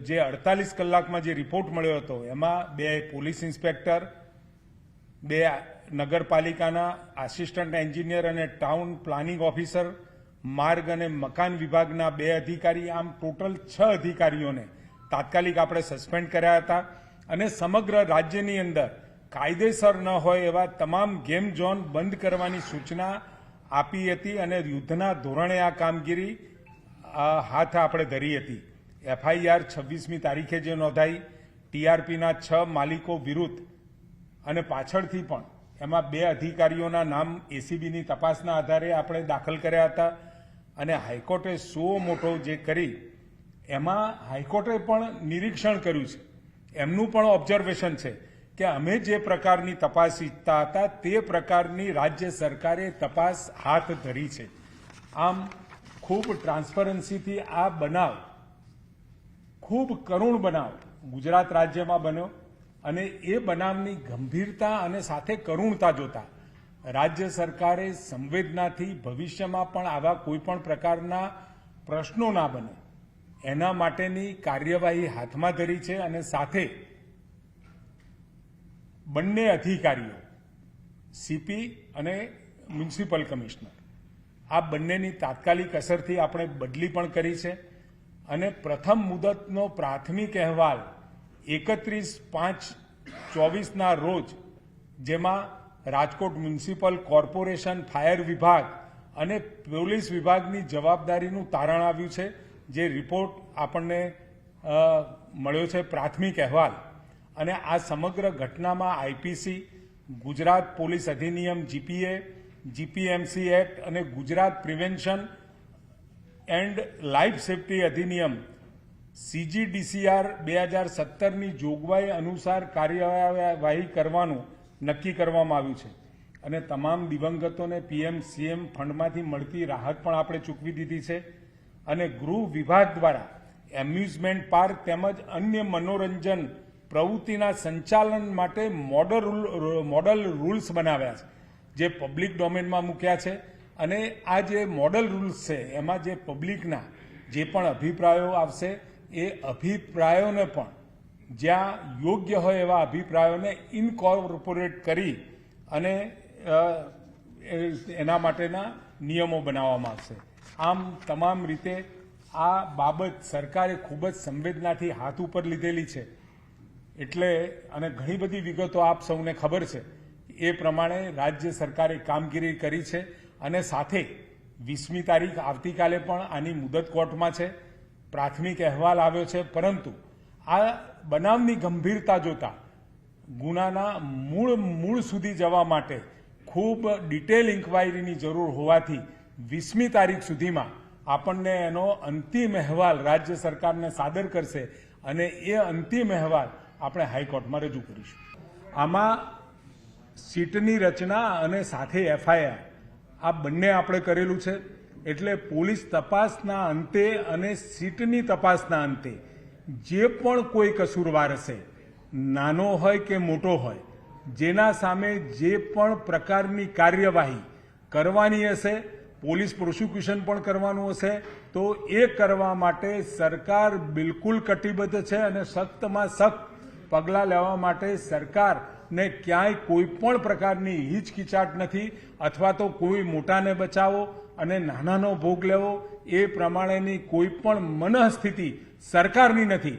જે 48 કલાકમાં જે રિપોર્ટ મળ્યો હતો એમાં 2 પોલીસ ઇન્સ્પેક્ટર, 2 નગરપાલિકાના આસિસ્ટન્ટ એન્જિનિયર અને ટાઉન પ્લાનિંગ ઓફિસર, માર્ગ અને મકાન વિભાગના 2 અધિકારી, આમ ટોટલ 6 અધિકારીઓને તાત્કાલિક આપણે સસ્પેન્ડ કર્યા હતા અને સમગ્ર રાજ્યની અંદર કાયદેસર ન હોય એવા તમામ ગેમ ઝોન બંધ કરવાની સૂચના આપી હતી અને યુદ્ધના ધોરણે આ કામગીરી હાથ આપણે ધરી હતી. FIR 26મી તારીખે જે નોંધાઈ, TRPના 6 માલિકો વિરુદ્ધ અને પાછળથી પણ એમાં 2 અધિકારીઓના નામ ACBની તપાસના આધારે આપણે દાખલ કર્યા હતા અને હાઈકોર્ટે મોટો જે કરી એમાં હાઈકોર્ટે પણ નિરીક્ષણ કર્યું છે, એમનું પણ ઓબ્ઝર્વેશન છે કે અમે જે પ્રકારની તપાસ ઈચ્છતા હતા તે પ્રકારની રાજ્ય સરકારે તપાસ હાથ ધરી છે. આમ ખૂબ ટ્રાન્સપરન્સીથી આ બનાવ, ખૂબ કરુણ બનાવ ગુજરાત રાજ્યમાં બન્યો અને એ બનાવની ગંભીરતા અને સાથે કરુણતા જોતા રાજ્ય સરકારે સંવેદનાથી ભવિષ્યમાં પણ આવા કોઈ પણ પ્રકારના પ્રશ્નો ના બને એના માટેની કાર્યવાહી હાથમાં ધરી છે અને સાથે બંને અધિકારીઓ CP અને મ્યુનિસિપલ કમિશનર આ બંનેની તાત્કાલિક અસરથી આપણે બદલી પણ કરી છે અને પ્રથમ મુદતનો પ્રાથમિક અહેવાલ 31/5/24ના રોજ, જેમાં રાજકોટ મ્યુનિસિપલ કોર્પોરેશન, ફાયર વિભાગ અને પોલીસ વિભાગની જવાબદારીનું તારણ આવ્યું છે. જે રિપોર્ટ આપણને મળ્યો છે, પ્રાથમિક અહેવાલ, અને આ સમગ્ર ઘટનામાં IPC, ગુજરાત પોલીસ અધિનિયમ GPA, GPMC એક્ટ અને Gujarat prevention and life safety અધિનિયમ CGDCR 2017ની જોગવાઈ અનુસાર કાર્યવાહી કરવાનું નક્કી કરવામાં આવ્યું છે અને તમામ દિવંગતોને PM-CM ફંડમાંથી મળતી રાહત પણ આપણે ચૂકવી દીધી છે અને ગૃહ વિભાગ દ્વારા એમ્યુઝમેન્ટ પાર્ક તેમજ અન્ય મનોરંજન પ્રવૃત્તિના સંચાલન માટે મોડલ રૂલ્સ બનાવ્યા છે, જે પબ્લિક ડોમેનમાં મૂક્યા છે અને આ જે મોડલ રૂલ્સ છે એમાં જે પબ્લિકના જે પણ અભિપ્રાયો આવશે એ અભિપ્રાયોને પણ જ્યાં યોગ્ય હોય એવા અભિપ્રાયોને ઇનકોર્પોરેટ કરી અને એના માટેના નિયમો બનાવવામાં આવશે. આમ તમામ રીતે આ બાબત સરકારે ખૂબ જ સંવેદનાથી હાથ ઉપર લીધેલી છે. એટલે અને ઘણી બધી વિગતો આપ સૌને ખબર છે એ પ્રમાણે રાજ્ય સરકારે કામગીરી કરી છે અને સાથે 20મી તારીખ આવતીકાલે પણ આની મુદત કોર્ટમાં છે. પ્રાથમિક અહેવાલ આવ્યો છે, પરંતુ આ બનાવની ગંભીરતા જોતા ગુનાના મૂળ સુધી જવા માટે ખૂબ ડિટેલ ઇન્ક્વાયરીની જરૂર હોવાથી 20મી તારીખ સુધીમાં આપણને એનો અંતિમ અહેવાલ રાજ્ય સરકારને સાદર કરશે અને એ અંતિમ અહેવાલ આપણે હાઈકોર્ટમાં રજૂ કરીશું. આમાં સીટની રચના અને સાથે FIR આ બંને આપણે કરેલું છે. એટલે પોલીસ તપાસના અંતે અને સીટની તપાસના અંતે જે પણ કોઈ કસૂરવાર હશે, નાનો હોય કે મોટો હોય, જેના સામે જે પણ પ્રકારની કાર્યવાહી કરવાની હશે, પોલીસ પ્રોસિક્યુશન પણ કરવાનું હશે, તો એ કરવા માટે સરકાર બિલકુલ કટિબદ્ધ છે અને સખ્તમાં સખ્ત પગલાં લેવા માટે સરકારને ક્યાંય કોઈ પણ પ્રકારની હિચકિચાટ નથી અથવા તો કોઈ મોટાને બચાવો અને નાનાનો ભોગ લેવો એ પ્રમાણેની કોઈ પણ મનઃસ્થિતિ સરકારની નથી